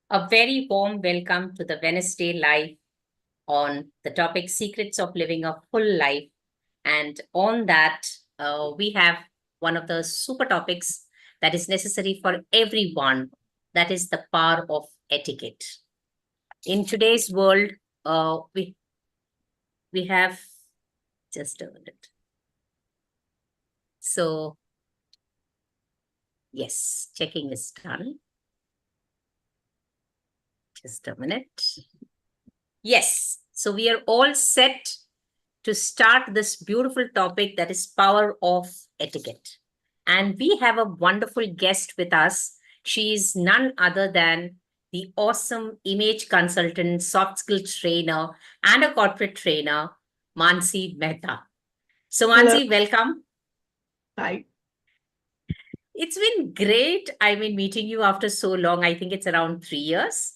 A very warm welcome to the Wednesday Live on the topic Secrets of Living a Full Life. And on that, we have one of the super topics that is necessary for everyone, that is the power of etiquette. In today's world, we have just a minute. So, yes, checking is done. Just a minute. Yes, so we are all set to start this beautiful topic that is power of etiquette. And we have a wonderful guest with us. She is none other than the awesome image consultant, soft skills trainer, and a corporate trainer, Mansi Mehta. So, Hello. Mansi, welcome. Hi. It's been great. I mean, meeting you after so long. I think it's around 3 years.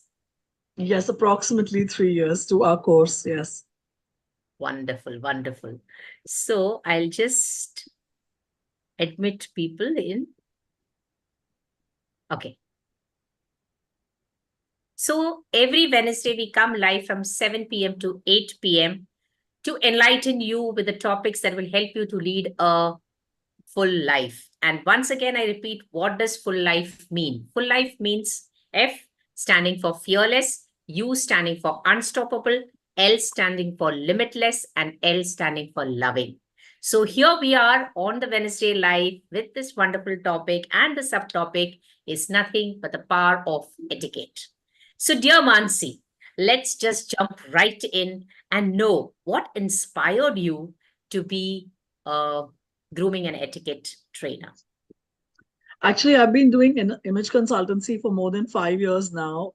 Yes, approximately 3 years to our course. Yes. Wonderful, wonderful. So, I'll just admit people in. Okay. So every Wednesday, we come live from 7 p.m. to 8 p.m. to enlighten you with the topics that will help you to lead a full life. And once again, I repeat, what does full life mean? Full life means F standing for fearless, U standing for unstoppable, L standing for limitless, and L standing for loving. So here we are on the Wednesday live with this wonderful topic, and the subtopic is nothing but the power of etiquette. So, dear Mansi, let's just jump right in and know what inspired you to be a grooming and etiquette trainer. Actually, I've been doing image consultancy for more than 5 years now.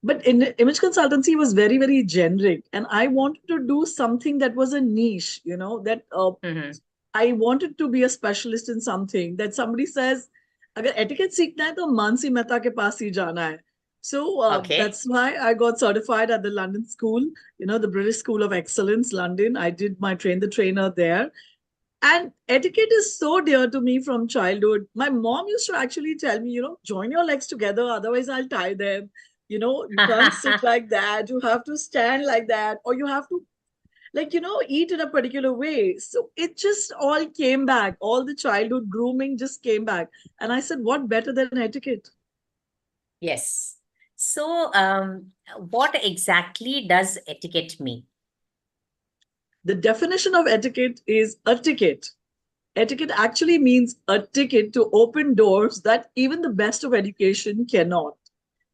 But in image consultancy was very, very generic. And I wanted to do something that was a niche, that Mhm. I wanted to be a specialist in something that somebody says, अगर etiquette सीखना है तो मानसी मेहता के पास ही जाना है. So Okay. that's why I got certified at the London School, the British School of Excellence, London. I did my train the trainer there. And etiquette is so dear to me from childhood. My mom used to actually tell me, join your legs together, otherwise I'll tie them. You can't sit like that. You have to stand like that, or you have to, eat in a particular way. So it just all came back. All the childhood grooming just came back. And I said, what better than etiquette? Yes. So, what exactly does etiquette mean? The definition of etiquette is a ticket. Etiquette actually means a ticket to open doors that even the best of education cannot.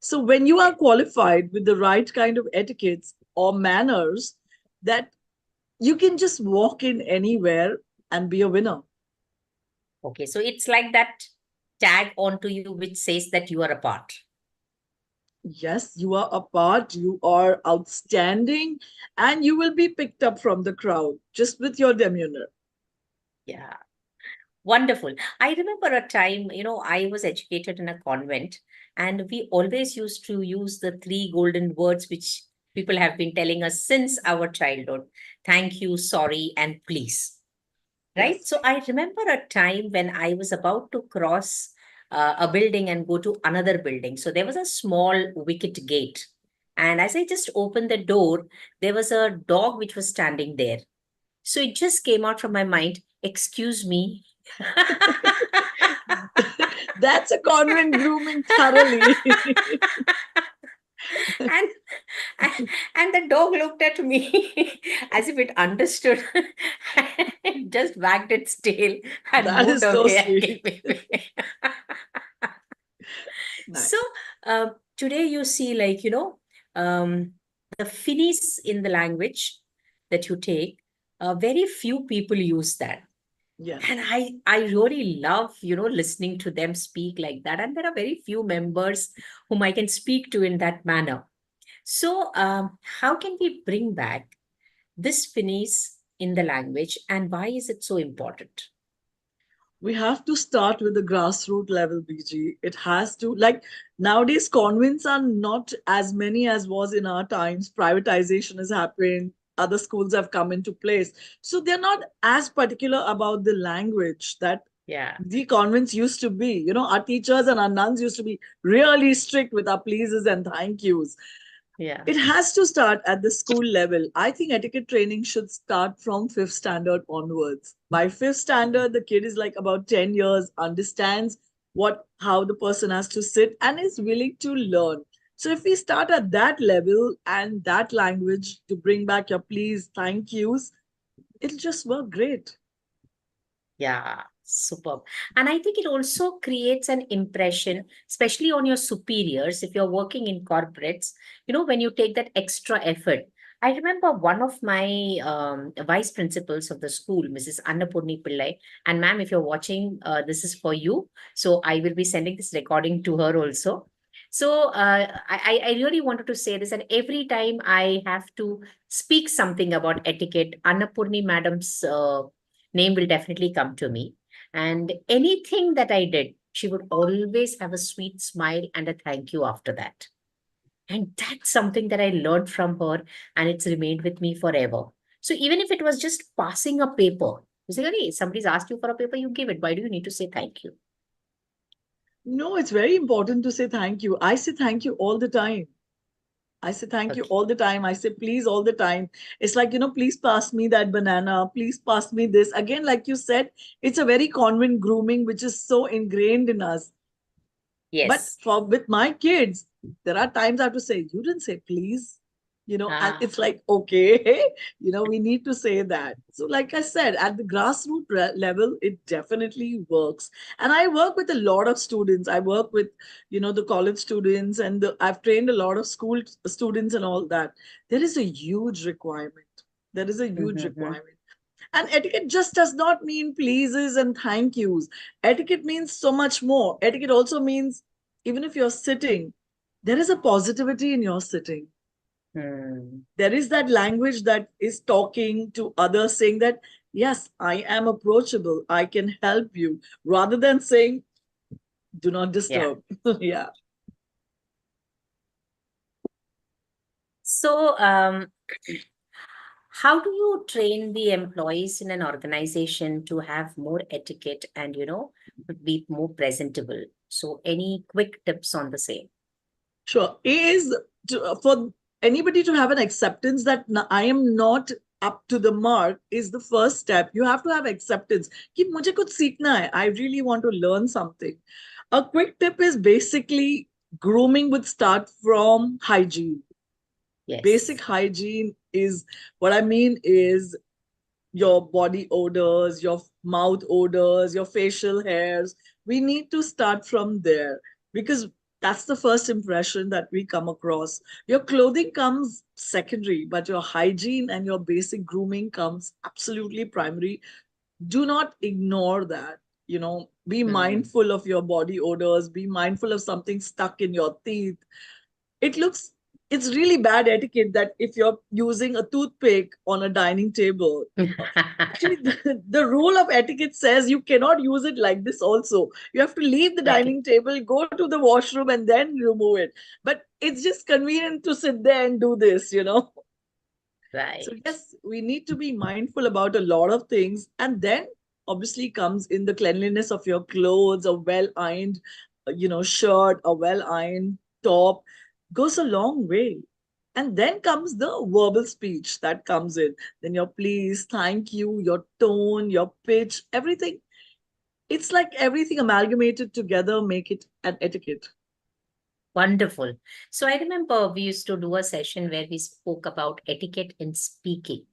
So when you are qualified with the right kind of etiquettes or manners, that you can just walk in anywhere and be a winner. Okay, so it's like that tag onto you which says that you are a part. Yes, you are a part, you are outstanding, and you will be picked up from the crowd just with your demeanor. Yeah. Wonderful. I remember a time, I was educated in a convent, and we always used to use the three golden words which people have been telling us since our childhood: thank you, sorry, and please. Right? Yes. So I remember a time when I was about to cross a building and go to another building. So there was a small wicket gate. And as I just opened the door, there was a dog which was standing there. So it just came out from my mind, excuse me. That's a convent grooming thoroughly. and and the dog looked at me as if it understood. It just wagged its tail and That moved is so away and came sweet. away. So Nice. today you see, like, the finis in the language that you take, very few people use that. Yes. And I really love, listening to them speak like that. And there are very few members whom I can speak to in that manner. So how can we bring back this finis in the language, and why is it so important? We have to start with the grassroots level, BG. It has to, like, nowadays convents are not as many as was in our times. Privatization has happened, other schools have come into place, so they're not as particular about the language that Yeah. The convents used to be, our teachers and our nuns used to be really strict with our pleases and thank yous. Yeah. It has to start at the school level. I think etiquette training should start from fifth standard onwards. By fifth standard, the kid is like about 10 years, understands how the person has to sit and is willing to learn. So if we start at that level and that language to bring back your please, thank yous, it'll just work great. Yeah, superb. And I think it also creates an impression, especially on your superiors, if you're working in corporates, when you take that extra effort. I remember one of my vice principals of the school, Mrs. Annapurni Pillai, and ma'am, if you're watching, this is for you. So I will be sending this recording to her also. So I really wanted to say this, and every time I have to speak something about etiquette, Annapurni madam's name will definitely come to me. And anything that I did, she would always have a sweet smile and a thank you after that. And that's something that I learned from her, and it's remained with me forever. So even if it was just passing a paper, you say, hey, somebody's asked you for a paper, you give it. Why do you need to say thank you? No, it's very important to say thank you. I say thank you all the time. I say thank you Okay. all the time. I say please all the time. It's like, please pass me that banana. Please pass me this. Again, like you said, it's a very convent grooming, which is so ingrained in us. But Yes. with my kids, there are times I have to say, you didn't say please, and Ah. it's like, okay, we need to say that. So, like I said, at the grassroots level, it definitely works. And I work with a lot of students. I work with, the college students, and I've trained a lot of school students and all that. There is a huge requirement. There is a huge Mm-hmm. requirement. And etiquette just does not mean pleases and thank yous. Etiquette means so much more. Etiquette also means even if you're sitting, there is a positivity in your sitting. Hmm. There is that language that is talking to others, saying that, yes, I am approachable, I can help you, rather than saying, do not Yeah. disturb. Yeah. So, how do you train the employees in an organization to have more etiquette and, be more presentable? So, any quick tips on the same? Sure. A is for anybody to have an acceptance that I am not up to the mark is the first step. You have to have acceptance. कि मुझे कुछ सीखना है. I really want to learn something. A quick tip is basically grooming would start from hygiene. Basic Yes. hygiene is what I mean is your body odors, your mouth odors, your facial hairs. We need to start from there because that's the first impression that we come across. Your clothing comes secondary, but your hygiene and your basic grooming comes absolutely primary. Do not ignore that. Be Hmm. mindful of your body odors, be mindful of something stuck in your teeth. It looks, it's really bad etiquette that if you're using a toothpick on a dining table, actually the rule of etiquette says you cannot use it like this also. You have to leave the Okay. dining table, go to the washroom, and then remove it. But it's just convenient to sit there and do this. So Right. yes, we need to be mindful about a lot of things. And then obviously comes in the cleanliness of your clothes, a well-ironed, shirt, a well-ironed top goes a long way. And then comes the verbal speech that comes in. Then your please, thank you, your tone, your pitch, everything. It's like everything amalgamated together make it an etiquette. Wonderful. So, I remember we used to do a session where we spoke about etiquette in speaking.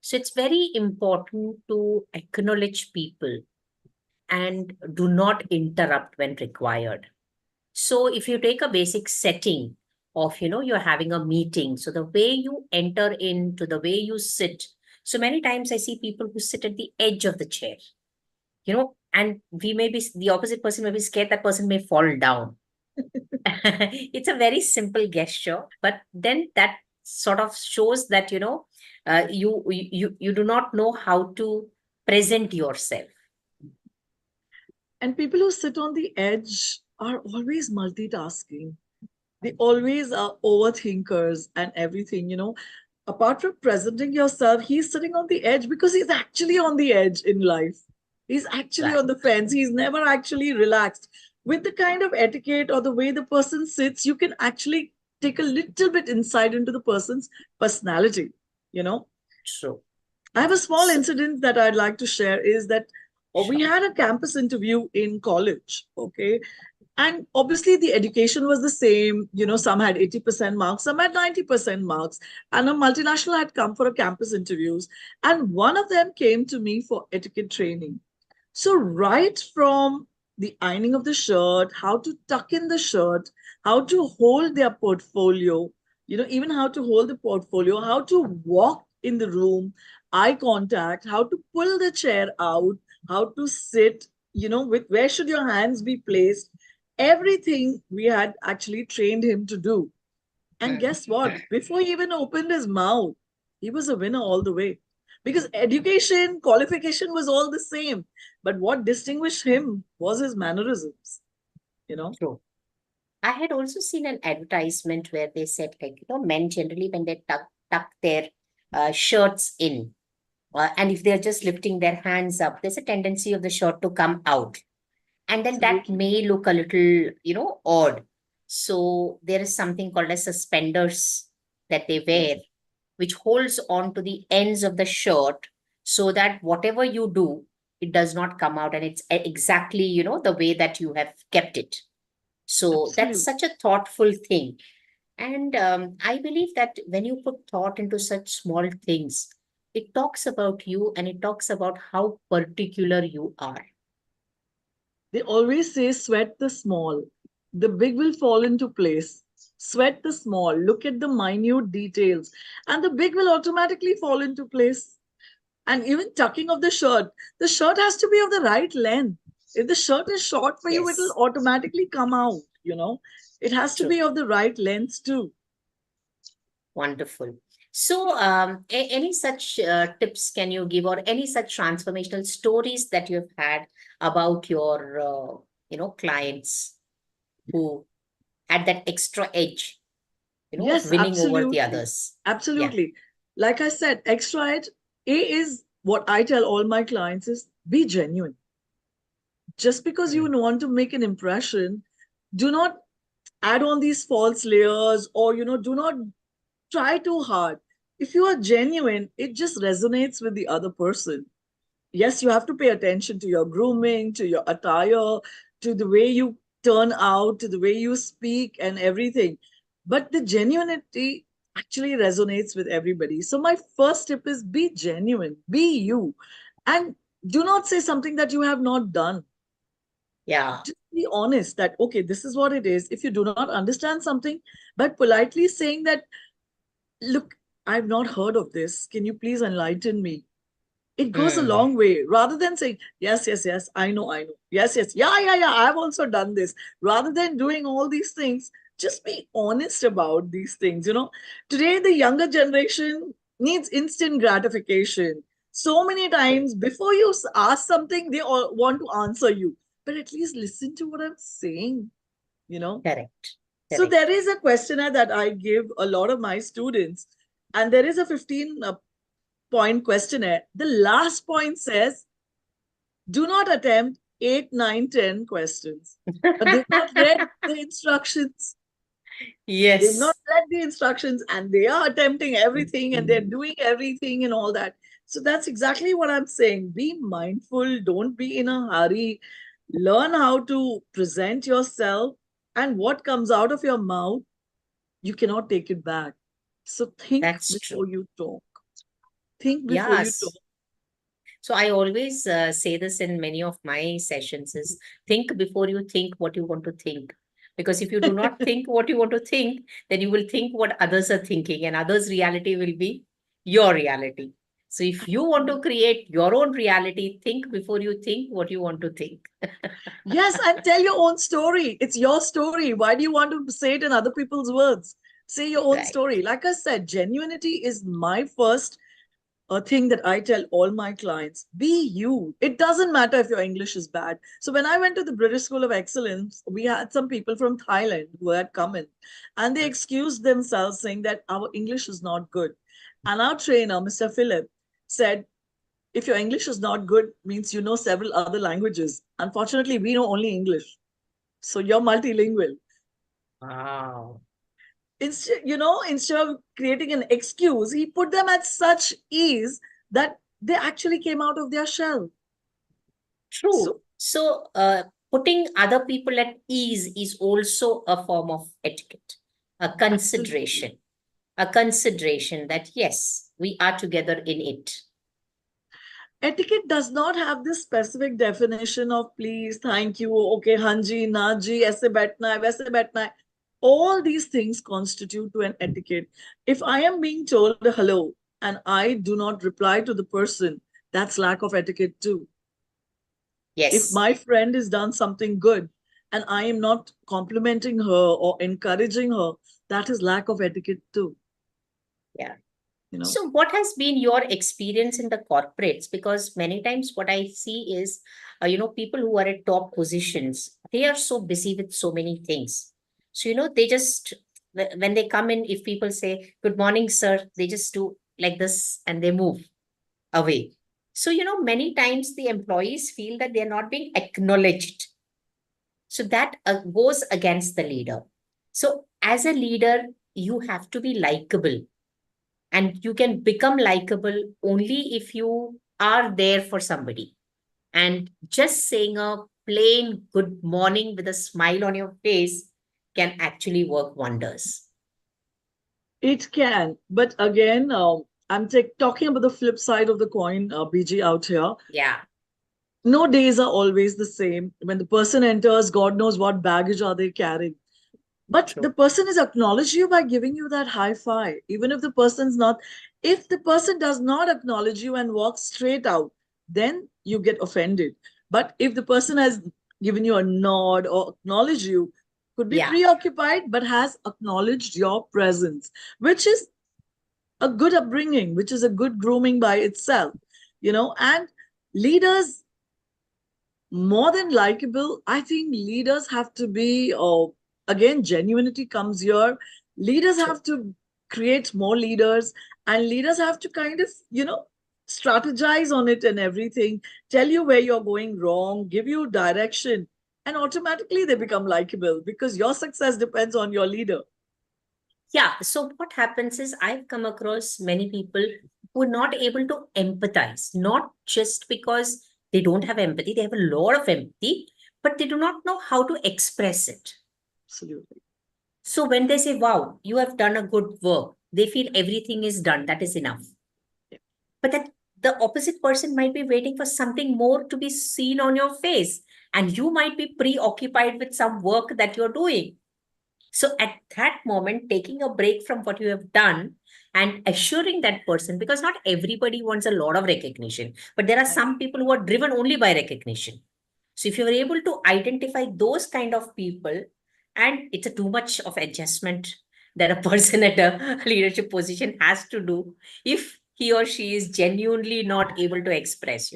So, it's very important to acknowledge people and do not interrupt when required. So if you take a basic setting of, you're having a meeting, so the way you enter into the way you sit. So many times I see people who sit at the edge of the chair, and we may be, the opposite person may be scared that person may fall down. It's a very simple gesture, but then that sort of shows that, you do not know how to present yourself. And people who sit on the edge are always multitasking. They always are overthinkers and everything. Apart from presenting yourself, he's sitting on the edge because he's actually on the edge in life. He's actually Right. on the fence. He's never actually relaxed. With the kind of etiquette or the way the person sits, you can actually take a little bit insight into the person's personality, you know. True. I have a small So, incident that I'd like to share is that we sure. had a campus interview in college, okay? And obviously the education was the same. Some had 80% marks, some had 90% marks. And a multinational had come for a campus interviews. And one of them came to me for etiquette training. So, right from the ironing of the shirt, how to tuck in the shirt, how to hold their portfolio, even how to hold the portfolio, how to walk in the room, eye contact, how to pull the chair out, how to sit, with where should your hands be placed. Everything we had actually trained him to do. And Hmm. guess what? Before he even opened his mouth, he was a winner all the way. Because education, qualification was all the same. But what distinguished him was his mannerisms, you know? True. I had also seen an advertisement where they said, like, men generally, when they tuck their shirts in, and if they're just lifting their hands up, there's a tendency of the shirt to come out. And then that Absolutely. may look a little, odd. So there is something called as suspenders that they wear, Yes, which holds on to the ends of the shirt so that whatever you do, it does not come out and it's exactly, the way that you have kept it. So that's absolutely. such a thoughtful thing. And I believe that when you put thought into such small things, it talks about you and it talks about how particular you are. They always say, sweat the small. The big will fall into place. Sweat the small. Look at the minute details. And the big will automatically fall into place. And even tucking of the shirt has to be of the right length. If the shirt is short for you, it will Yes, automatically come out. It has to true. be of the right length too. Wonderful. So, any such tips can you give, or any such transformational stories that you've had about your, clients who had that extra edge, of Yes, winning over the absolutely. others? Yeah. Absolutely. Like I said, extra edge. A is what I tell all my clients is be genuine. Just because you Mm. want to make an impression, do not add on these false layers, or do not try too hard. If you are genuine, it just resonates with the other person. Yes, you have to pay attention to your grooming, to your attire, to the way you turn out, to the way you speak and everything. But the genuinity actually resonates with everybody. So my first tip is be genuine, be you, and do not say something that you have not done. Yeah. Just be honest that, okay, this is what it is. If you do not understand something, but politely saying that, look, I've not heard of this. Can you please enlighten me? It goes a Mm. long way, rather than saying, yes, yes, yes, I know, yes, yes, yeah, yeah, yeah, I've also done this. Rather than doing all these things, just be honest about these things. Today the younger generation needs instant gratification. So many True. times before you ask something, they all want to answer you, but at least listen to what I'm saying. Correct. So Correct. there is a questionnaire that I give a lot of my students, and there is a 15 point questionnaire. The last point says, do not attempt 8, 9, 10 questions. But they've not read the instructions. They've not Yes. read the instructions, and they are attempting everything and they're doing everything and all that. So that's exactly what I'm saying. Be mindful, don't be in a hurry. Learn how to present yourself, and what comes out of your mouth, you cannot take it back. So think That's before true. you talk. Think before you talk. Yes. So I always say this in many of my sessions is think before you think what you want to think. Because if you do not think what you want to think, then you will think what others are thinking, and others' reality will be your reality. So if you want to create your own reality, think before you think what you want to think. Yes, and tell your own story. It's your story. Why do you want to say it in other people's words? Say your own Right. story. Like I said, genuinity is my first thing that I tell all my clients. Be you. It doesn't matter if your English is bad. So when I went to the British School of Excellence, we had some people from Thailand who had come in, and they excused themselves saying that our English is not good. And our trainer, Mr. Philip, said, If your English is not good, means you know several other languages. Unfortunately, we know only English. So you're multilingual. Wow. Instead of creating an excuse, he put them at such ease that they actually came out of their shell. True. So So, putting other people at ease is also a form of etiquette, absolutely. a consideration that yes, we are together in it. Etiquette does not have this specific definition of please, thank you, okay, hanji, naji, aise baithna hai, waise baithna hai. All these things constitute to an etiquette. If I am being told hello and I do not reply to the person, that's lack of etiquette too. If Yes. my friend has done something good and I am not complimenting her or encouraging her, that is lack of etiquette too. Yeah. You know, So, what has been your experience in the corporates? Because many times what I see is, people who are at top positions, they are so busy with so many things. So, they just, when they come in, if people say, "Good morning, sir," they just do like this and they move away. So, many times the employees feel that they're not being acknowledged. So, that goes against the leader. So, as a leader, you have to be likable, and you can become likable only if you are there for somebody. And just saying a plain good morning with a smile on your face can actually work wonders. it can, but again, I'm talking about the flip side of the coin, BG out here. Yeah, No days are always the same. When the person enters, God knows what baggage are they carrying. But the true. person is acknowledge you by giving you that high five, even if the person's not. If the person does not acknowledge you and walks straight out, then you get offended. But if the person has given you a nod or acknowledge you, could be Yeah. preoccupied but has acknowledged your presence, which is a good upbringing, which is a good grooming by itself, and leaders more than likable, I think leaders have to be, again, genuinity comes here. Leaders True. have to create more leaders, and leaders have to kind of, strategize on it and everything, tell you where you're going wrong, give you direction, and automatically they become likable because your success depends on your leader. Yeah. So what happens is I've come across many people who are not able to empathize, not just because they don't have empathy, they have a lot of empathy, but they do not know how to express it. Absolutely. So when they say, wow, you have done a good work, they feel everything is done, that is enough. Yeah. But that the opposite person might be waiting for something more to be seen on your face. And you might be preoccupied with some work that you're doing. So at that moment, taking a break from what you have done and assuring that person, because not everybody wants a lot of recognition, but there are Right. some people who are driven only by recognition. So if you are able to identify those kind of people, and it's a too much of adjustment that a person at a leadership position has to do if he or she is genuinely not able to express,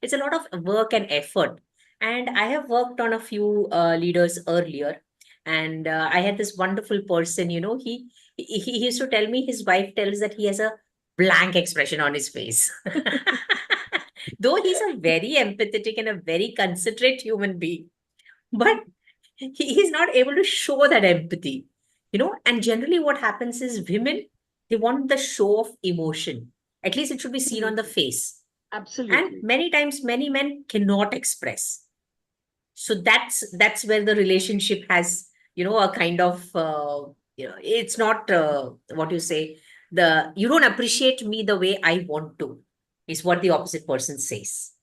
it's a lot of work and effort. And I have worked on a few leaders earlier, and I had this wonderful person, he used to tell me his wife tells that he has a blank expression on his face. Though he's a very empathetic and a very considerate human being, but he's not able to show that empathy, and generally what happens is women, they want the show of emotion. At least it should be seen on the Absolutely. face. And Absolutely. many times many men cannot express. So that's where the relationship has, a kind of, it's not, what you say, the you don't appreciate me the way I want to, is what the opposite person says.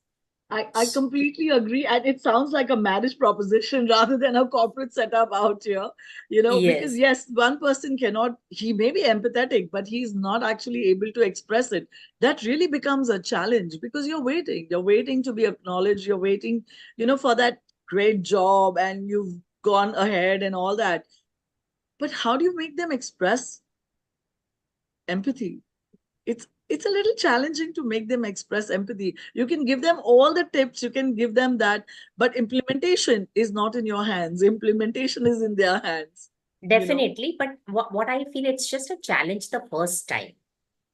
I completely agree. And it sounds like a marriage proposition rather than a corporate setup out here, because Yes, yes, one person cannot, he may be empathetic, but he's not actually able to express it. That really becomes a challenge because you're waiting to be acknowledged, you're waiting, for that great job and you've gone ahead and all that. But how do you make them express empathy? It's a little challenging to make them express empathy. You can give them all the tips, you can give them that, but implementation is not in your hands. Implementation is in their hands, you know. definitely. But what I feel, it's just a challenge the first time.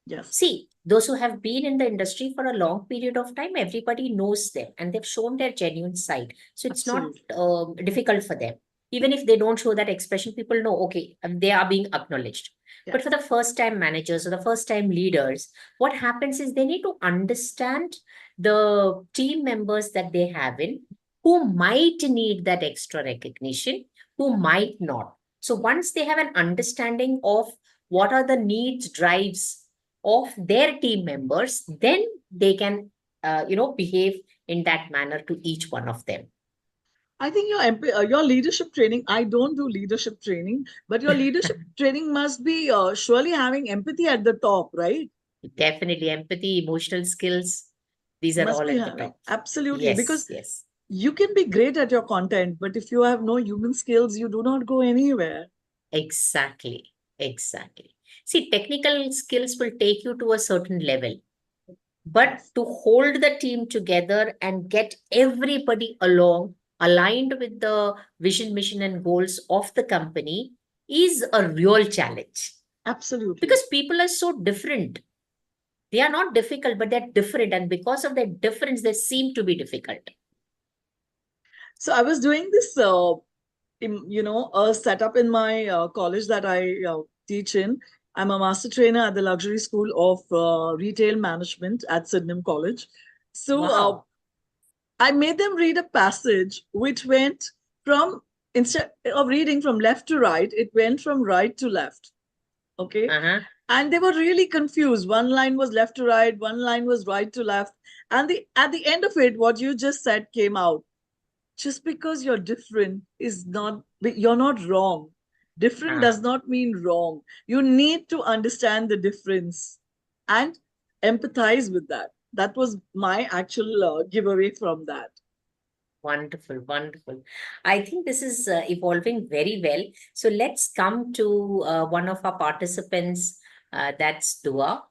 Yes. See, Those who have been in the industry for a long period of time, everybody knows them and they've shown their genuine side. So it's not Absolutely. difficult for them. Even if they don't show that expression, people know, okay, they are being acknowledged. But for Yes. the first time managers or the first time leaders, what happens is they need to understand the team members that they have in, who might need that extra recognition, who might not. So once they have an understanding of what are the needs, drives of their team members, then they can, behave in that manner to each one of them. I think your leadership training, I don't do leadership training, but your leadership training must be surely having empathy at the top, right? Definitely empathy, emotional skills, these are Must all be at the having. top. Absolutely. Because Yes, yes, you can be great at your content, but if you have no human skills, you do not go anywhere. exactly, exactly. See, technical skills will take you to a certain level, but Yes. to hold the team together and get everybody along, aligned with the vision, mission, and goals of the company is a real challenge Absolutely. because people are so different. They are not difficult, but they're different. And because of their difference, they seem to be difficult. So I was doing this, a setup in my college that I teach in. I'm a master trainer at the luxury school of retail management at Sydenham College. So Wow. I made them read a passage which went from, instead of reading from left to right, it went from right to left. Okay. Uh-huh. And they were really confused. One line was left to right, one line was right to left. And at the end of it, what you just said came out. Just because you're different is not, you're not wrong. Different Ah, does not mean wrong. You need to understand the difference and empathize with that. That was my actual giveaway from that. wonderful, wonderful. I think this is evolving very well. So let's come to one of our participants, that's Dua,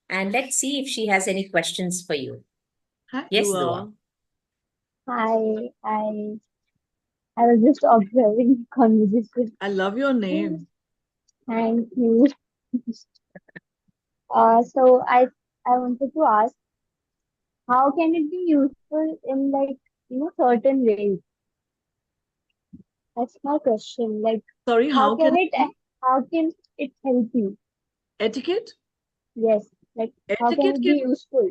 and let's see if she has any questions for you. Hi, Yes, Dua. Dua. I was just observing the conversation. I love your name. Thank you. So I wanted to ask, how can it be useful in certain ways? That's my question. Like, Sorry, how how can can it it be? how can it help you? Etiquette? Yes, like how can Etiquette it can be useful?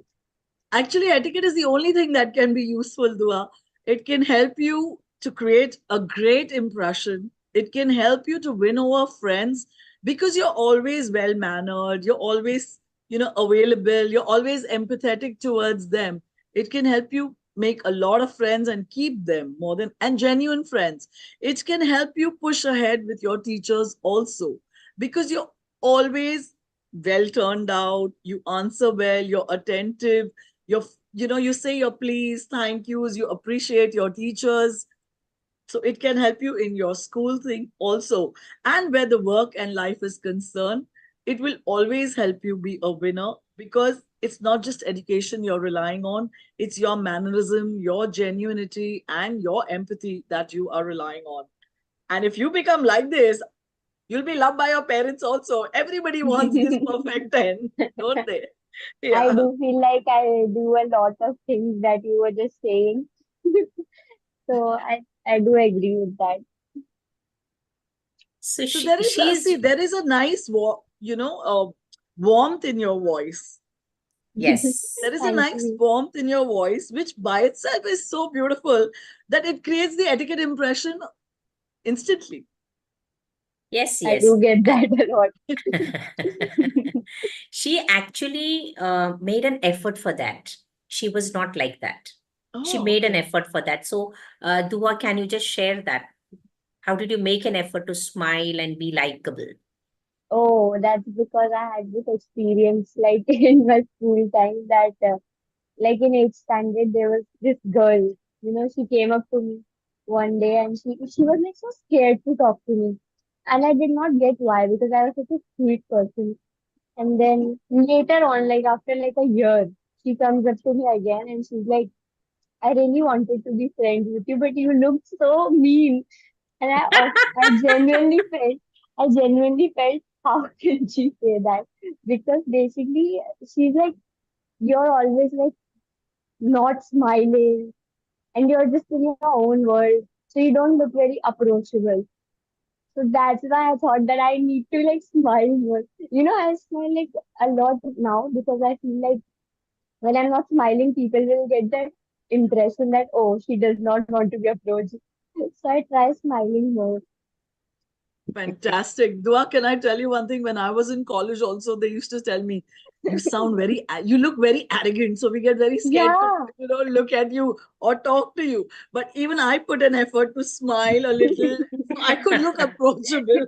Actually, etiquette is the only thing that can be useful, Dua. It can help you to create a great impression. It can help you to win over friends because you're always well mannered, you're always, available, you're always empathetic towards them. It can help you make a lot of friends and keep them more than and genuine friends. It can help you push ahead with your teachers also because you're always well turned out, you answer well, you're attentive, your you say your please, thank yous, you appreciate your teachers. So it can help you in your school thing also, and where the work and life is concerned, it will always help you be a winner because it's not just education you're relying on, it's your mannerism, your genuinity, and your empathy that you are relying on. And if you become like this, you'll be loved by your parents also. Everybody wants this perfect 10, don't they? I Yeah. do feel like I do a lot of things that you were just saying. So I do agree with that. So So she, she's, there is a nice, warmth in your voice. yes, There is a Thank nice you. warmth in your voice, which by itself is so beautiful that it creates the etiquette impression instantly. yes, I yes. do get that a lot. She actually made an effort for that. She was not like that. She Oh, made an okay. effort for that. So, Dua, can you just share that? How did you make an effort to smile and be likable? Oh, that's because I had this experience like in my school time that like in eighth standard there was this girl, she came up to me one day and she was like so scared to talk to me. And I did not get why because I was such a sweet person. And then later on, like after like a year, she comes up to me again and she's like, I really wanted to be friends with you, but you looked so mean. And I genuinely felt how can she say that? Because basically, she's like, you're always like not smiling and you're just in your own world. So you don't look very approachable. So that's why I thought that I need to like smile more. I smile like a lot now because I feel like when I'm not smiling, people will get that impression that, oh, she does not want to be approached. So I try smiling more. Fantastic. Dua, can I tell you one thing? When I was in college, also, they used to tell me, you look very arrogant. So we get very scared to, Yeah, look at you or talk to you. But even I put an effort to smile a little so I could look approachable.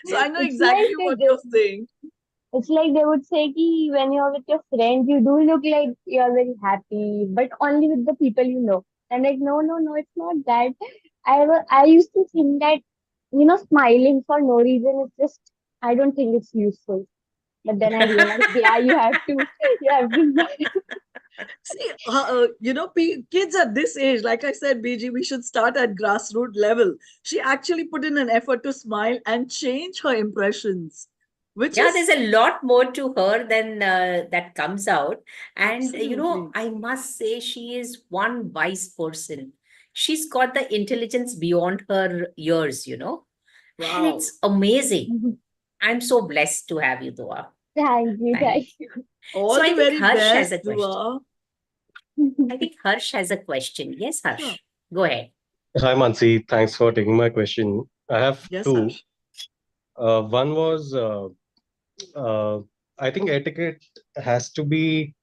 So I know it's exactly like what you're saying. it's like they would say ki when you're with your friends, you do look like you're very happy, but only with the people you know. I'm like, no, no, no, it's not that. I used to think that, smiling for no reason is just, I don't think it's useful. But then I realized, yeah, you have to smile. See, kids at this age, like I said, BG, we should start at grassroots level. She actually put in an effort to smile and change her impressions, which Yeah, there's is a lot more to her than that comes out. And, absolutely I must say she is one wise person. She's got the intelligence beyond her years. And wow. it's amazing. I'm so blessed to have you, Dua. Thank you, Thank thank you. you. So All I the think very Harsh has best, a question. Dua. I think Harsh has a question. Yes, Sure. Harsh. Go ahead. Hi, Mansi. Thanks for taking my question. I have Yes, two. Harsh. One was, uh, I think etiquette has to be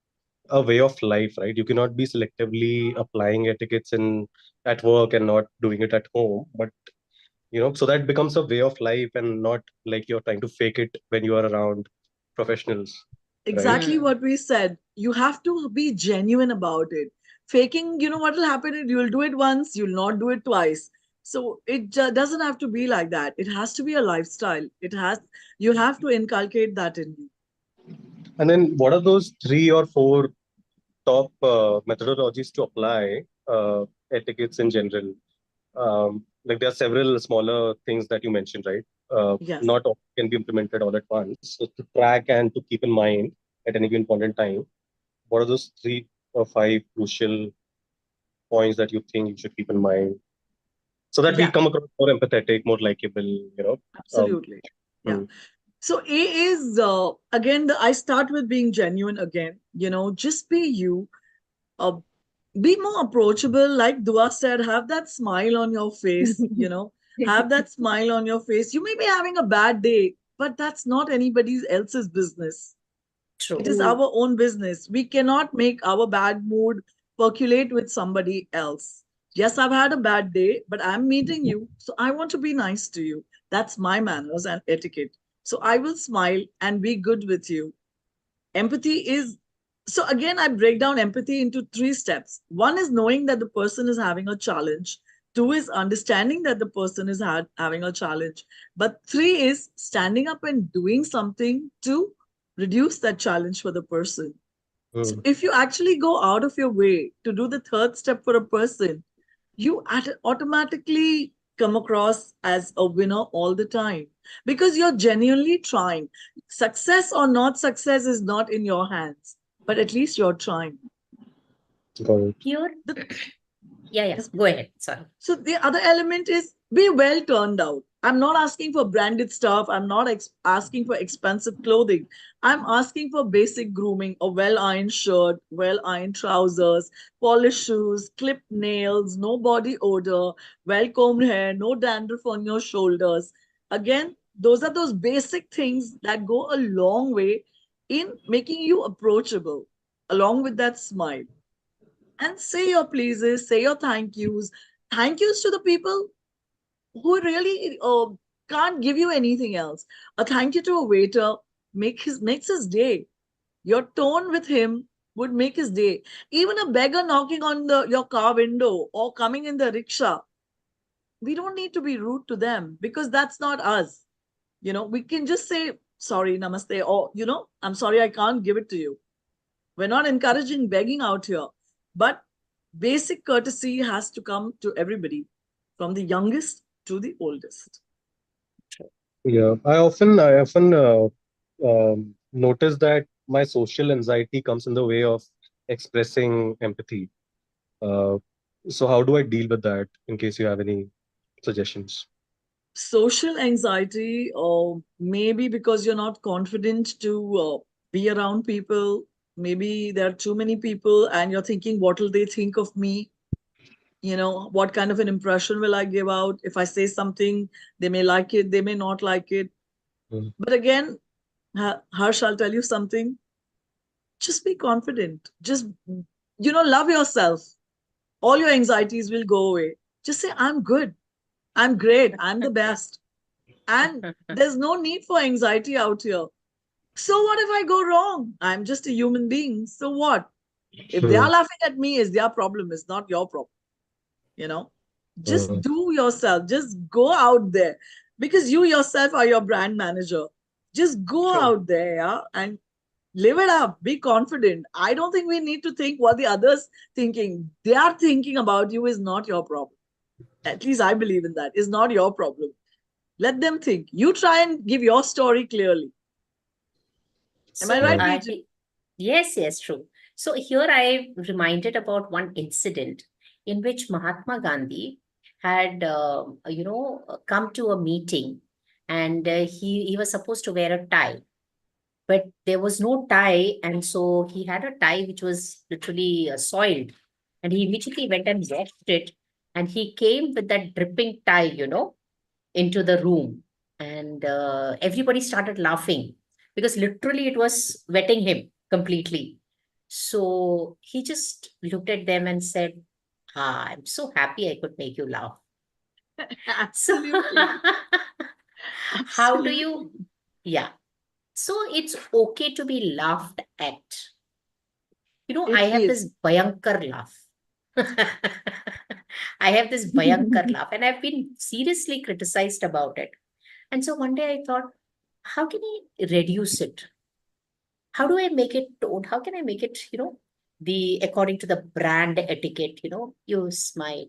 a way of life, right? You cannot be selectively applying etiquettes in at work and not doing it at home. But so that becomes a way of life and not like you're trying to fake it when you are around professionals, right? Exactly Mm, what we said. You have to be genuine about it. Faking, what will happen is you'll do it once, you'll not do it twice. So it doesn't have to be like that. It has to be a lifestyle. You have to inculcate that in you. And then what are those three or four top methodologies to apply etiquettes in general? Like there are several smaller things that you mentioned, right? Yes. Not all can be implemented all at once. So to track and to keep in mind at any given point in time, what are those three or five crucial points that you think you should keep in mind so that we Yeah, come across more empathetic, more likable? Um, absolutely. Yeah. hmm, So A is again I start with being genuine again. Just be you. Uh, be more approachable. Like Dua said, have that smile on your face. Have that smile on your face. You may be having a bad day, but that's not anybody else's business. It true. is True. our own business. We cannot make our bad mood percolate with somebody else. Yes, I've had a bad day, but I'm meeting you, so I want to be nice to you. That's my manners and etiquette. So I will smile and be good with you. Empathy is so again, I break down empathy into three steps. One is knowing that the person is having a challenge. Two is understanding that the person is having a challenge. But three is standing up and doing something to reduce that challenge for the person. So hmm, if you actually go out of your way to do the third step for a person, you automatically come across as a winner all the time because you're genuinely trying. Success or not success is not in your hands, but at least you're trying. got it. Here, The, yeah, yeah. yes, Go ahead. Sorry. so the other element is be well turned out. I'm not asking for branded stuff. I'm not asking for expensive clothing. I'm asking for basic grooming, a well ironed shirt, well ironed trousers, polished shoes, clipped nails, no body odor, well combed hair, no dandruff on your shoulders. Again, those are those basic things that go a long way in making you approachable, along with that smile. And say your pleases, say your thank yous. Thank yous to the people who really can't give you anything else. A thank you to a waiter makes his day. Your tone with him would make his day. Even a beggar knocking on your car window or coming in the rickshaw, we don't need to be rude to them because that's not us. We can just say sorry, namaste, or I'm sorry I can't give it to you. We're not encouraging begging out here, but basic courtesy has to come to everybody, from the youngest to the oldest. Yeah, I often notice that my social anxiety comes in the way of expressing empathy. Uh, so how do I deal with that? In case you have any suggestions. Social anxiety, or maybe because you're not confident to be around people. Maybe there are too many people and you're thinking, what will they think of me? What kind of an impression will I give out? If I say something, they may like it, they may not like it. Mm. But again, Harsh, I'll tell you something. Just be confident. Just, love yourself. All your anxieties will go away. Just say, I'm good. I'm great. I'm the best. And there's no need for anxiety out here. So what if I go wrong? I'm just a human being. So what? If they are Mm. laughing at me, it's their problem. It's not your problem. You know, just Mm. do yourself. Just go out there because you yourself are your brand manager. Just go True. out there, yeah, and live it up. Be confident. I don't think we need to think what the others thinking. They are thinking about you is not your problem. At least I believe in that. It's not your problem. Let them think. You try and give your story clearly. Am I So right, Mm. BG? yes, yes, true. So here I reminded about one incident in which Mahatma Gandhi had, come to a meeting, and he was supposed to wear a tie, but there was no tie, and so he had a tie which was literally soiled, and he immediately went and washed it, and he came with that dripping tie, into the room, and everybody started laughing because literally it was wetting him completely. So he just looked at them and said, I'm so happy I could make you laugh. So Absolutely. how do you, Absolutely. yeah, so it's okay to be laughed at. I It have is. this Bhayankar laugh. I have this Bhayankar laugh, and I've been seriously criticized about it. And so one day I thought, how can I reduce it? How do I make it tone? How can I make it, the according to the brand etiquette, you smile.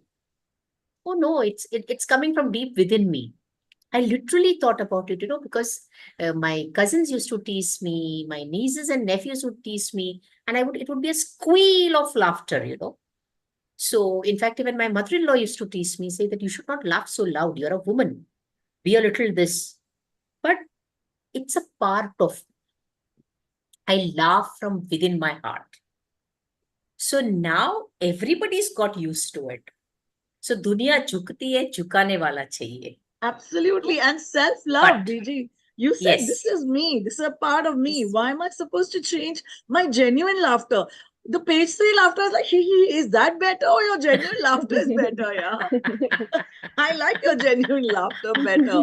Oh no, it's coming from deep within me. I literally thought about it, because my cousins used to tease me, my nieces and nephews would tease me, and it would be a squeal of laughter. So, in fact, even my mother-in-law used to tease me, say that you should not laugh so loud. You're a woman. Be a little this. But it's a part of, I laugh from within my heart. So now everybody's got used to it. So दुनिया झुकती है झुकाने वाला चाहिए. Absolutely. And self love, But BG. You said, this yes, is me. This is a part of me. yes. Why am I supposed to change my genuine laughter? The page three laughter is like, hee, is that better? Or your genuine laughter is better? Yeah. I like your genuine laughter better.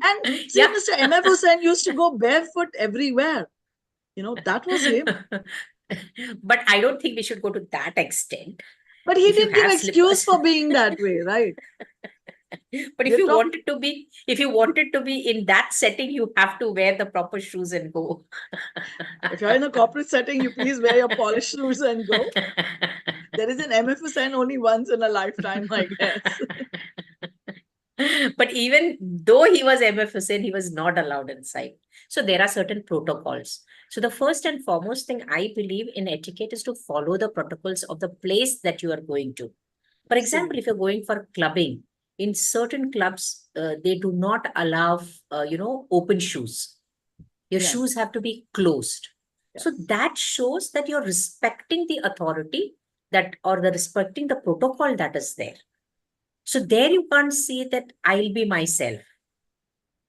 And see, Yeah. Mr. MF Hussain used to go barefoot everywhere. That was him. But I don't think we should go to that extent. But he If you didn't give have excuse slippers, for being that way, right? but We're talking. if you wanted to be in that setting, you have to wear the proper shoes and go. If you're in a corporate setting, you please wear your polished shoes and go. There is an MFSN only once in a lifetime, I guess. But even though he was MFSN, he was not allowed inside. So there are certain protocols. So the first and foremost thing I believe in etiquette is to follow the protocols of the place that you are going to. For example, if Absolutely. you're going for clubbing, in certain clubs, they do not allow, open shoes. Your shoes Yes. have to be closed. So Yes. that shows that you're respecting the authority that or the respecting the protocol that is there. So there you can't say that I'll be myself.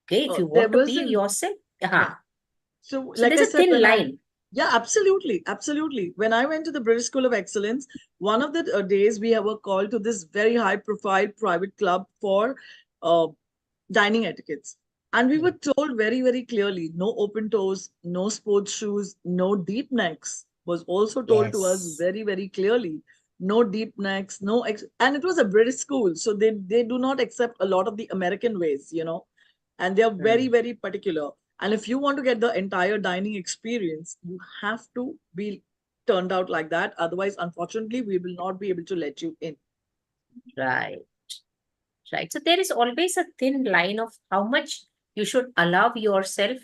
Okay, if you There want to be was an, yourself, yeah. So, so like there's I a said, thin line. yeah, absolutely. Absolutely. When I went to the British School of Excellence, one of the days we were called to this very high profile private club for uh, dining etiquettes. And we were told very, very clearly no open toes, no sports shoes, no deep necks, was also told to us Yes. very, very clearly. No deep necks, and it was a British school. So they do not accept a lot of the American ways, and they are very, Hmm. very particular. And if you want to get the entire dining experience, you have to be turned out like that. Otherwise, unfortunately, we will not be able to let you in. Right. Right. So there is always a thin line of how much You should allow yourself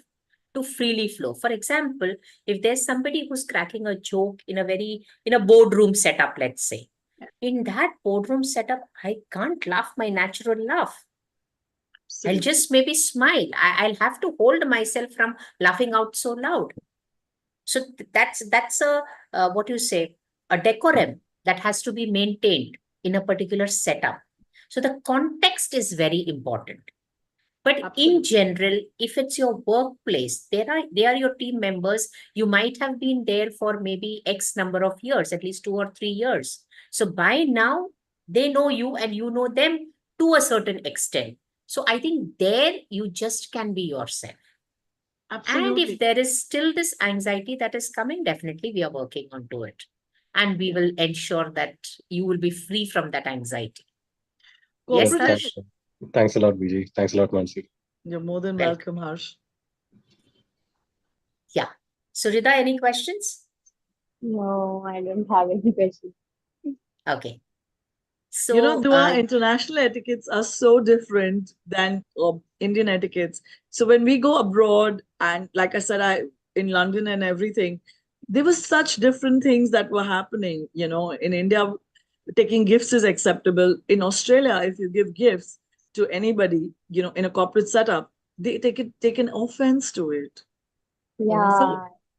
to freely flow. For example, if there's somebody who's cracking a joke in a boardroom setup, let's say, in that boardroom setup, I can't laugh my natural laugh. I'll Absolutely. just maybe smile. I'll have to hold myself from laughing out so loud. So that's a what you say, a decorum that has to be maintained in a particular setup. So the context is very important. But in Absolutely. general, if it's your workplace, they are your team members. You might have been there for maybe X number of years, at least 2 or 3 years. So by now, they know you and you know them to a certain extent. So I think there you just can be yourself. And if Absolutely. there is still this anxiety that is coming, definitely we are working onto it. And we Yeah. will ensure that you will be free from that anxiety. Yes, Corporate, Thanks. Harsh? Thanks a lot, BG. Thanks a lot, Mansi. you're more than Welcome. welcome, Harsh. Yeah. Surida, any questions? No, I don't have any questions. Okay. You know, So, Dua, international etiquettes are so different than Indian etiquettes. So when we go abroad, and like I said, I in London and everything, there were such different things that were happening. You know, in India, taking gifts is acceptable. In Australia, if you give gifts to anybody, you know, in a corporate setup, they take an offense to it. So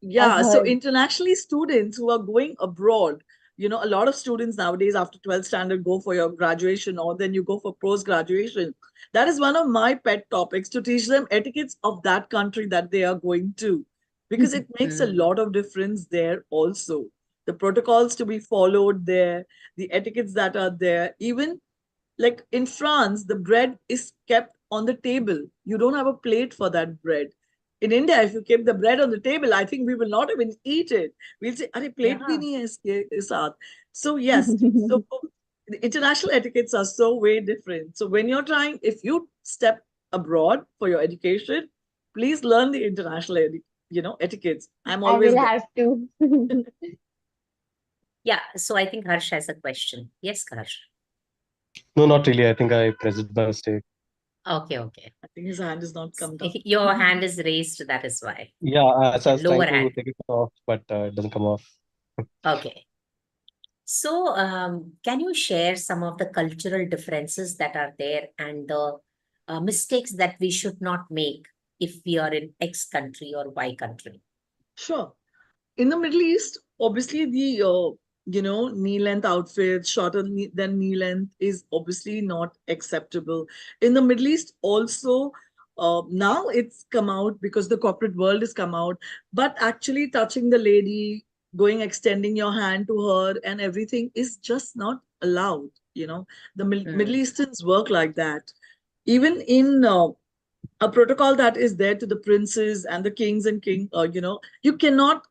Yeah, I've yeah, so heard. internationally students who are going abroad, you know, a lot of students nowadays after 12th standard go for your graduation or then you go for post graduation. That is one of my pet topics, to teach them etiquettes of that country that they are going to, because it makes a mm, lot of difference there also. The protocols to be followed there, the etiquettes that are there, even like in France, the bread is kept on the table. You don't have a plate for that bread. In India, if you keep the bread on the table, I think we will not even eat it. We'll say, "Are plate bhi yeah. nahi hai iske saath." So yes, so the international etiquettes are so way different. So when you're trying, if you step abroad for your education, please learn the international, etiquettes. I'm I always will there. have to. Yeah. So I think Harsh has a question. Yes, Harsh. No, not really. I think I pressed by mistake. Okay, okay. I think his hand is not come down. Your hand is raised, that is why. Yeah, so I Yeah, was trying lower to hand. take it off, but it doesn't come off. Okay. So, can you share some of the cultural differences that are there and the mistakes that we should not make if we are in X country or Y country? Sure. In the Middle East, obviously the knee length outfits shorter than knee length is obviously not acceptable. In the Middle East, also now it's come out because the corporate world has come out. But actually, touching the lady, going extending your hand to her, and everything is just not allowed. You know, the Middle Mm, Easterns work like that. Even in a protocol that is there to the princes and the kings and you cannot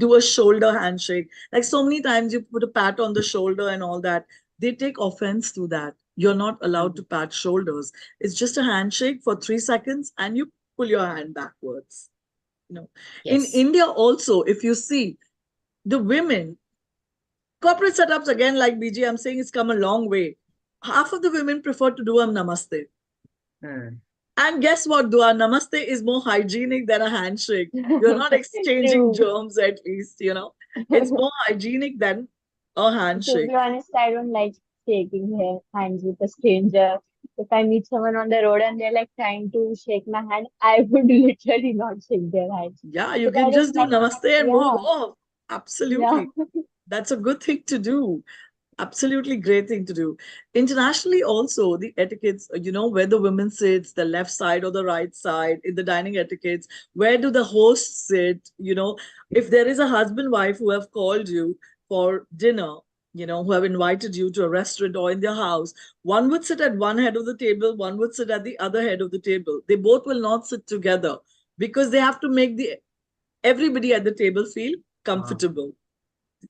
do a shoulder handshake. Like so many times you put a pat on the shoulder and all that. They take offense to that. You're not allowed to mm, pat shoulders. It's just a handshake for 3 seconds and you pull your hand backwards. You know, in yes. India also, if you see the women, corporate setups again, like BG, I'm saying it's come a long way. Half of the women prefer to do a namaste. Mm, And guess what, Dua? Namaste is more hygienic than a handshake. You're not exchanging True. germs, at least, you know. It's more hygienic than a To handshake. be honest, I don't like shaking hands with a stranger. If I meet someone on the road and they're like trying to shake my hand, I would literally not shake their hands Yeah, you because I can don't just do like. namaste and move Yeah, off. yeah. Absolutely. That's a good thing to do. Absolutely great thing to do. Internationally, also, the etiquettes, where the women sits, the left side or the right side, in the dining etiquettes, where do the hosts sit? If there is a husband, wife who have called you for dinner, who have invited you to a restaurant or in their house, one would sit at one head of the table, one would sit at the other head of the table. They both will not sit together because they have to make the everybody at the table feel wow. comfortable.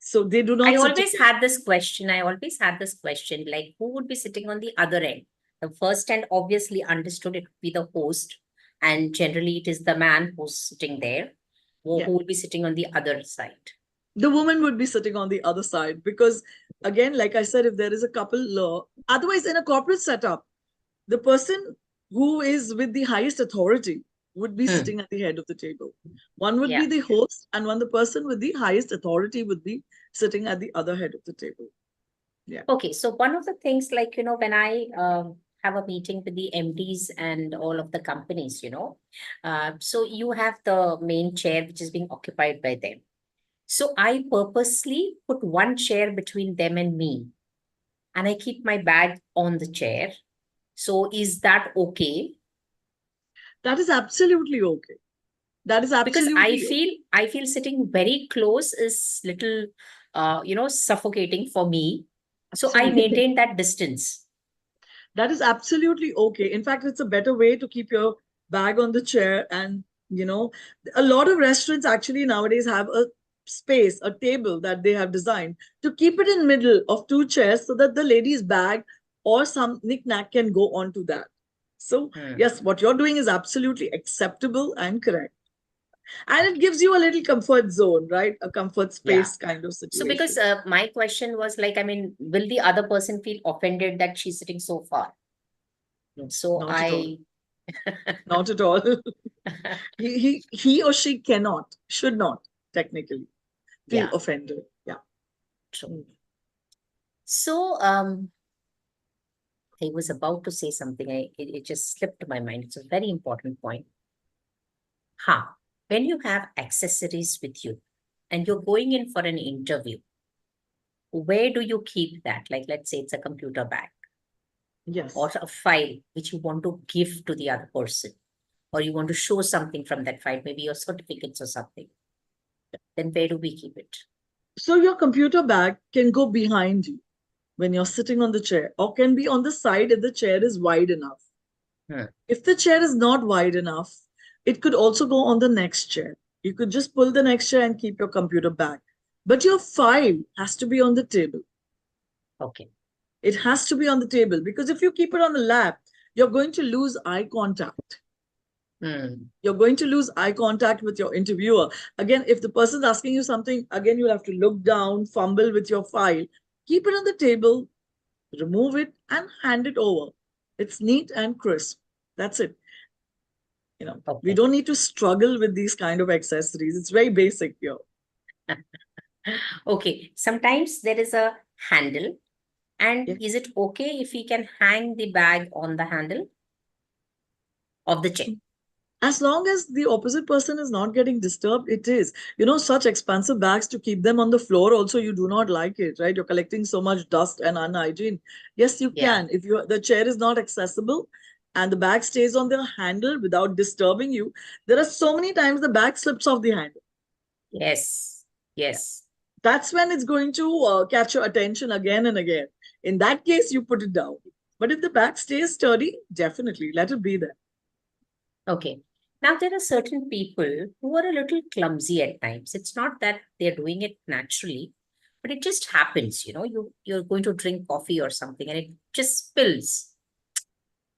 So they do I not sit always together. had this question. I always had this question, like who would be sitting on the other end? The first end, obviously understood it would be the host, and generally it is the man who's sitting there, Yeah. who will be sitting on the other side. The woman would be sitting on the other side because, again, like I said, if there is a couple, otherwise in a corporate setup, the person who is with the highest authority would be Hmm. sitting at the head of the table. One would be Yeah. the host, and one the person with the highest authority would be sitting at the other head of the table. Yeah. Okay. So one of the things, like, when I have a meeting with the MDs and all of the companies, so you have the main chair which is being occupied by them. So I purposely put one chair between them and me, and I keep my bag on the chair. So is that okay? That is absolutely okay. That is Because I absolutely feel I feel sitting very close is little suffocating for me. So I absolutely. maintain that distance. That is absolutely okay. In fact, it's a better way to keep your bag on the chair. And, a lot of restaurants actually nowadays have a space, a table that they have designed to keep it in middle of two chairs so that the lady's bag or some knick-knack can go onto that. So, Hmm. yes, what you're doing is absolutely acceptable and correct. And it gives you a little comfort zone, right? A comfort Yeah. space kind of So because situation. my question was like, I mean, will the other person feel offended that she's sitting so far? No, So not at all. I Not at all. He or she cannot, should not technically feel yeah, offended. Yeah. true. Mm. So I was about to say something. It just slipped my mind. It's a very important point. When you have accessories with you and you're going in for an interview, where do you keep that? Like, let's say it's a computer bag or Yes. a file which you want to give to the other person, or you want to show something from that file, maybe your certificates or something. Then where do we keep it? So your computer bag can go behind you when you're sitting on the chair, or can be on the side if the chair is wide enough. Hmm. If the chair is not wide enough, it could also go on the next chair. You could just pull the next chair and keep your computer bag. But your file has to be on the table. Okay. It has to be on the table, because if you keep it on the lap, you're going to lose eye contact. Hmm. You're going to lose eye contact with your interviewer. Again, if the person's asking you something, again, you'll have to look down, fumble with your file, keep it on the table, remove it, and hand it over. It's neat and crisp. That's it. We Okay. don't need to struggle with these kind of accessories. It's very basic here. Okay. Sometimes there is a handle. And Yeah. is it okay if we can hang the bag on the handle of the chair? As long as the opposite person is not getting disturbed, it is. Such expensive bags, to keep them on the floor also, you do not like it, right? You're collecting so much dust and unhygiene. Yes, you Yeah. can. If the chair is not accessible and the bag stays on the handle without disturbing you, there are so many times the bag slips off the handle. Yes. Yeah. Yes. That's when it's going to catch your attention again and again. In that case, you put it down. But if the bag stays sturdy, definitely let it be there. Okay. Now, there are certain people who are a little clumsy at times. It's not that they're doing it naturally, but it just happens. You're going to drink coffee or something and it just spills.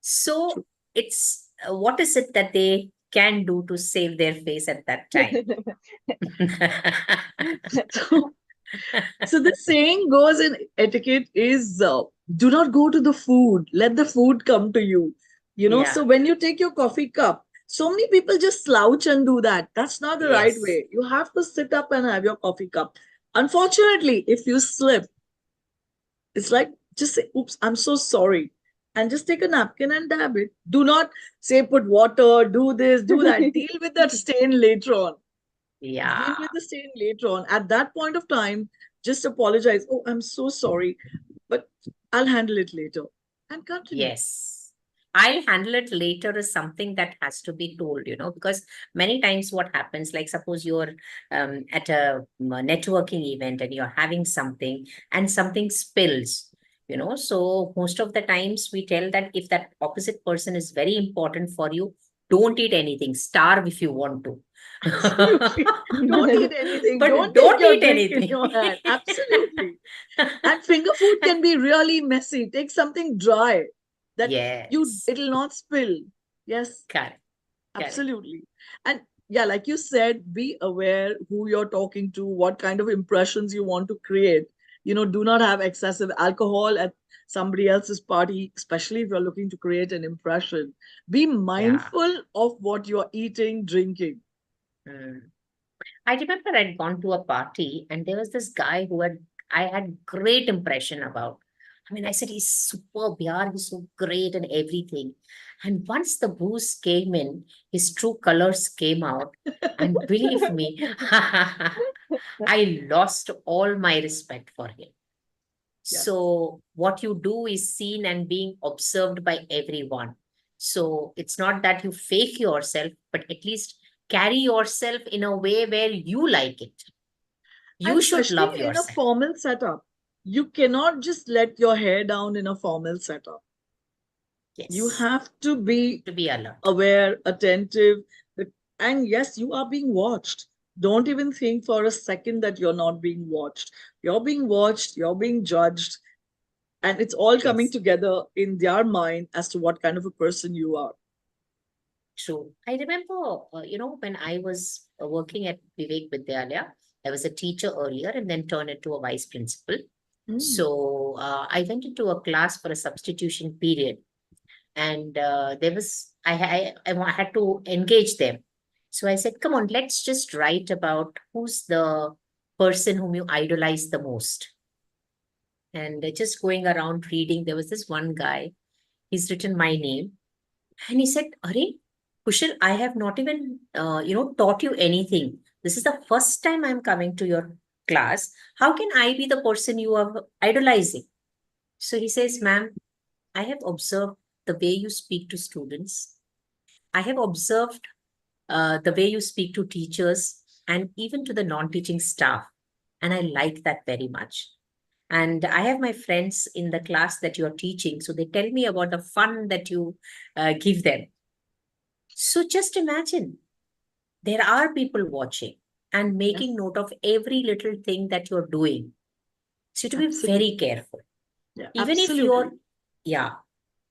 So it's what is it that they can do to save their face at that time? So, so the saying goes in etiquette is, do not go to the food, let the food come to you. So Yeah. when you take your coffee cup, so many people just slouch and do that. That's not the right Yes. way. You have to sit up and have your coffee cup. Unfortunately, if you slip, it's like, just say, oops, I'm so sorry. And just take a napkin and dab it. Do not say put water, do this, do that. Deal with that stain later on. Deal Yeah. with the stain later on. At that point of time, just apologize. Oh, I'm so sorry, but I'll handle it later. And continue. Yes. I'll handle it later is something that has to be told, because many times what happens, like suppose you're at a networking event and you're having something and something spills, so most of the times we tell that if that opposite person is very important for you, don't eat anything, starve if you want to. Absolutely. Don't eat anything. But Don't take don't your eat drink in anything. your hand. Absolutely. And finger food can be really messy. Take something dry that Yes, it'll not spill. Yes, correct, correct. absolutely. And yeah, like you said, be aware who you're talking to, what kind of impressions you want to create. Do not have excessive alcohol at somebody else's party, especially if you're looking to create an impression. Be Yeah. mindful of what you're eating, drinking. I remember I'd gone to a party and there was this guy I had great impression about. I mean, I said, he's superb, yeah, he's so great and everything. And once the booze came in, his true colors came out. And believe me, I lost all my respect for him. Yes. So what you do is seen and being observed by everyone. So it's not that you fake yourself, but at least carry yourself in a way where you like it. You And should especially love in a yourself. formal setup, you cannot just let your hair down in a formal setup. You Yes. have to be To be alert. aware, attentive, and yes, you are being watched. Don't even think for a second that you're not being watched. You're being watched, you're being judged, and it's all coming Yes. together in their mind as to what kind of a person you are. True. I remember, when I was working at Vivek Vidyalaya, I was a teacher earlier and then turned into a vice principal. So I went into a class for a substitution period, and there was I had to engage them. So I said, "Come on, let's just write about who's the person whom you idolize the most." And just going around reading, there was this one guy. He's written my name, and he said, "Are, Kushal, I have not even taught you anything. This is the first time I'm coming to your class. How can I be the person you are idolizing?" So he says, "Ma'am, I have observed the way you speak to students. I have observed the way you speak to teachers and even to the non-teaching staff. And I like that very much. And I have my friends in the class that you're teaching. So they tell me about the fun that you give them. So just imagine there are people watching and making Yes. note of every little thing that you're doing. So to be very Absolutely. careful. Yeah, Even if you're, absolutely. yeah,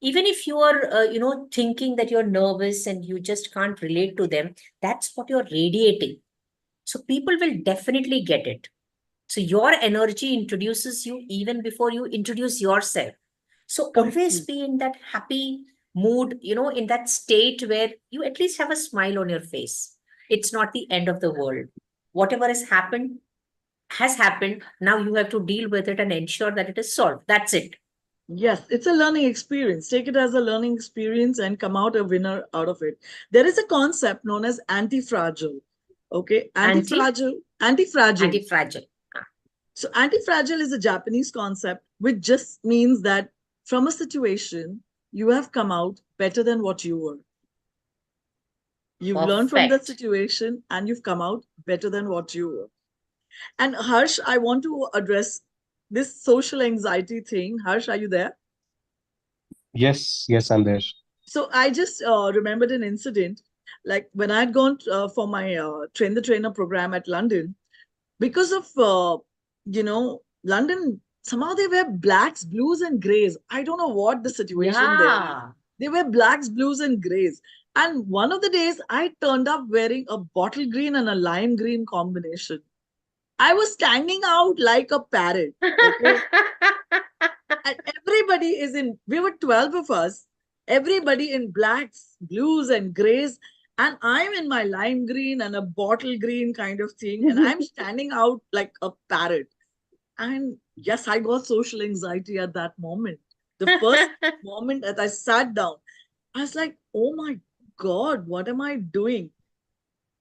even if you are thinking that you're nervous and you just can't relate to them, that's what you're radiating. So people will definitely get it. So your energy introduces you even before you introduce yourself. So always Complete. be in that happy mood, in that state where you at least have a smile on your face. It's not the end of the world. Whatever has happened. Now you have to deal with it and ensure that it is solved. That's it. Yes, it's a learning experience. Take it as a learning experience and come out a winner out of it. There is a concept known as anti-fragile. Okay, Anti anti-fragile. fragile. So anti-fragile is a Japanese concept which just means that from a situation you have come out better than what you were. You've learned from that Perfect. situation and you've come out better than what you were. And Harsh, I want to address this social anxiety thing. Harsh, are you there? Yes, I'm there. So I just remembered an incident, like when I'd gone for my train the trainer program at London, because of London, somehow they wear blacks, blues, and grays. I don't know what the situation there is. Yeah. They wear blacks, blues, and grays. And one of the days, I turned up wearing a bottle green and a lime green combination. I was standing out like a parrot. Okay, and everybody is in, we were 12 of us, everybody in blacks, blues, and grays, and I'm in my lime green and a bottle green kind of thing, and I'm standing out like a parrot. And yes, I got social anxiety at that moment. The first moment that I sat down, I was like, oh my God, what am I doing?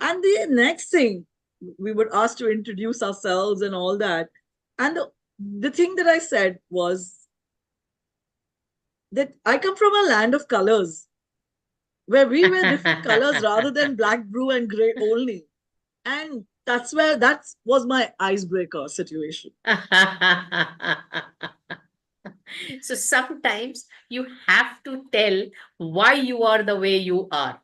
And the next thing, we were asked to introduce ourselves and all that. And the thing that I said was that I come from a land of colors where we wear different colors rather than black, blue, and gray only. And that's where that was my icebreaker situation. So sometimes you have to tell why you are the way you are,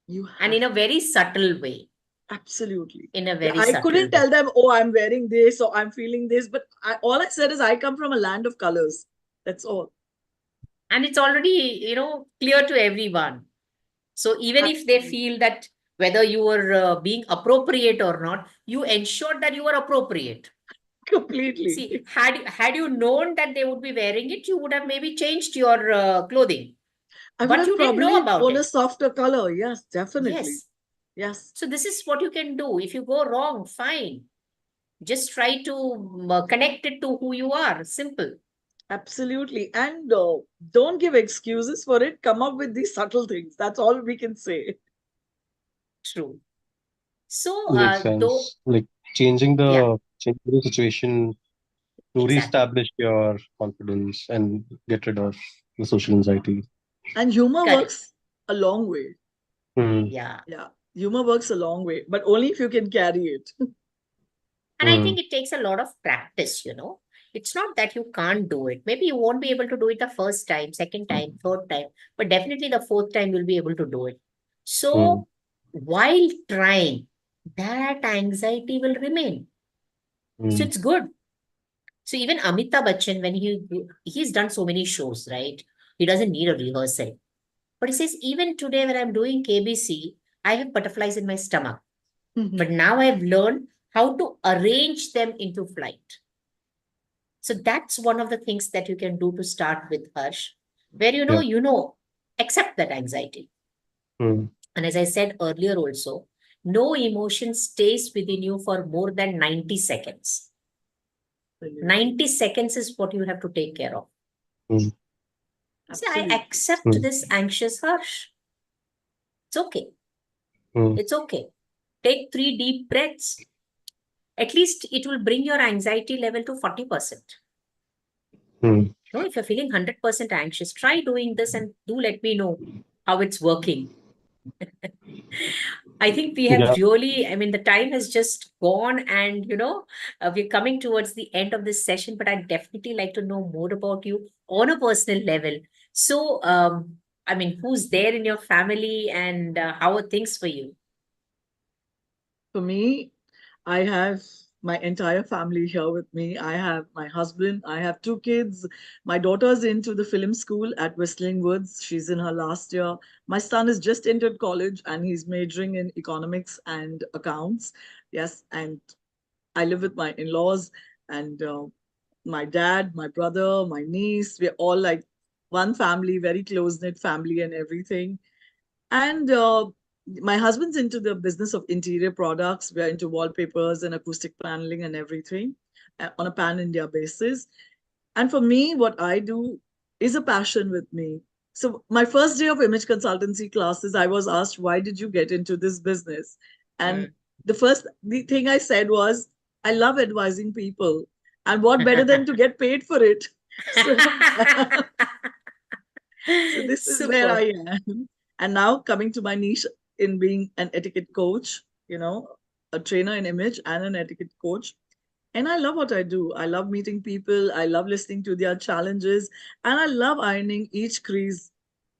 You and have in a very subtle way. absolutely. In a Yeah, very I subtle couldn't way. tell them, oh, I'm wearing this or I'm feeling this, but all I said is I come from a land of colors. That's all. And it's already, clear to everyone. So even if they Absolutely. feel that whether you were being appropriate or not, you ensured that you were appropriate. Completely. See, had you known that they would be wearing it, you would have maybe changed your clothing, I would but have you didn't know probably about worn a it. softer color. Yes, definitely. Yes. Yes, So this is what you can do. If you go wrong, fine. Just try to connect it to who you are. Simple. absolutely. And don't give excuses for it. Come up with these subtle things. That's all we can say. True. So, Makes though, sense. Like changing yeah, the situation to exactly. reestablish your confidence and get rid of the social anxiety. And humor Correct. works a long way. Hmm. Yeah. Yeah, humor works a long way, but only if you can carry it. And I Hmm. think it takes a lot of practice. It's not that you can't do it. Maybe you won't be able to do it the first time, second time, third time, but definitely the fourth time you'll be able to do it. Hmm. So while trying, that anxiety will remain. So Hmm. it's good. So even Amitabh Bachchan, when he's done so many shows, right? He doesn't need a rehearsal. But he says, even today when I'm doing KBC, I have butterflies in my stomach. But now I've learned how to arrange them into flight. So that's one of the things that you can do to start with, Harsh, where Yeah. accept that anxiety. Hmm. And as I said earlier also, no emotion stays within you for more than 90 seconds. Absolutely. 90 seconds is what you have to take care of. Hmm. See, I Absolutely. accept Hmm. this anxious, Harsh. It's okay. Hmm. It's okay. Take 3 deep breaths. At least it will bring your anxiety level to 40%. Hmm. If you're feeling 100% anxious, try doing this and do let me know how it's working. I think we have Yeah. really, I mean, the time has just gone and, we're coming towards the end of this session, but I'd definitely like to know more about you on a personal level. So, I mean, who's there in your family and how are things for you? For me, I have my entire family here with me. I have my husband, I have 2 kids. My daughter's into the film school at Whistling Woods. She's in her last year. My son has just entered college and he's majoring in economics and accounts. Yes, and I live with my in laws and my dad, my brother, my niece. We're all like one family, very close knit family, and everything. And my husband's into the business of interior products. We're into wallpapers and acoustic paneling and everything on a pan India basis. And for me, what I do is a passion with me. So, my first day of image consultancy classes, I was asked, why did you get into this business? And Mm. the thing I said was, I love advising people. And what better than to get paid for it? So, so this is where Super. I am. And now coming to my niche in being an etiquette coach, a trainer in image and an etiquette coach. And I love what I do. I love meeting people. I love listening to their challenges. And I love ironing each crease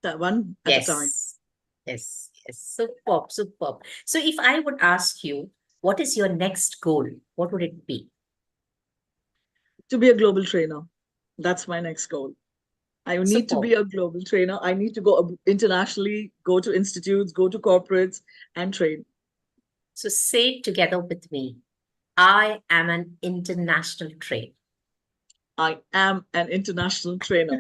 one at a time. Yes. Yes. Yes. Superb. Superb. So if I would ask you, what is your next goal? What would it be? To be a global trainer. That's my next goal. I need to be Superb. a global trainer. I need to go internationally, go to institutes, go to corporates, and train. So say it together with me. I am an international trainer. I am an international trainer.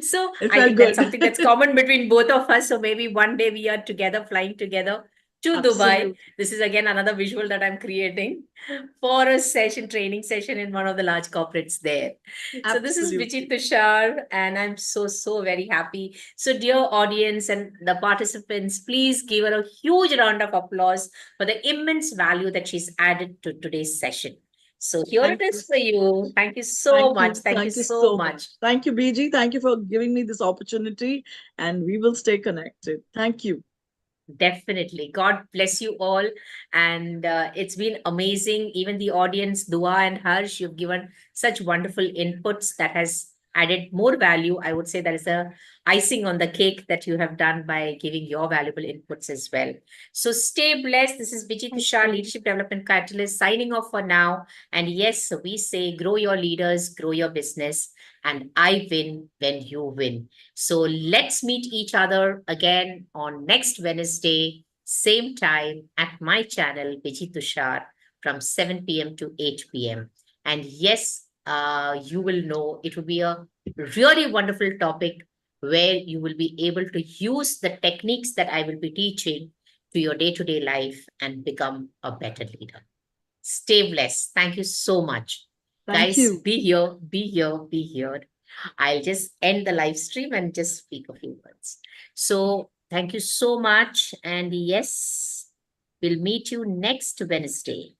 So It I felt think that's good. something that's common between both of us. So maybe one day we are together, flying together to Dubai. Absolutely. This is again another visual that I'm creating for a training session in one of the large corporates there. So this is Vichit Absolutely. Tushar, and I'm so, so very happy. So dear audience and the participants, please give her a huge round of applause for the immense value that she's added to today's session. So here it Thank you. is for you. Thank you so Thank much. you. Thank you Thank you so so much. much. Thank you, BG. Thank you for giving me this opportunity, and we will stay connected. Thank you. Definitely. God bless you all. And it's been amazing. Even the audience, Dua and Harsh, you've given such wonderful inputs that has added more value. I would say that is a icing on the cake that you have done by giving your valuable inputs as well. So stay blessed. This is Vijay Thank Tushar, you. Leadership Development Catalyst, signing off for now. And yes, we say grow your leaders, grow your business, and I win when you win. So let's meet each other again on next Wednesday, same time at my channel, Vijay Tushar. from 7 p.m. to 8 p.m. And yes, you will know it will be a really wonderful topic where you will be able to use the techniques that I will be teaching to your day-to-day life and become a better leader. Stay blessed. Thank you so much. Thank Guys, you. be here, be here, be here. I'll just end the live stream and just speak a few words. So thank you so much. And yes, we'll meet you next Wednesday.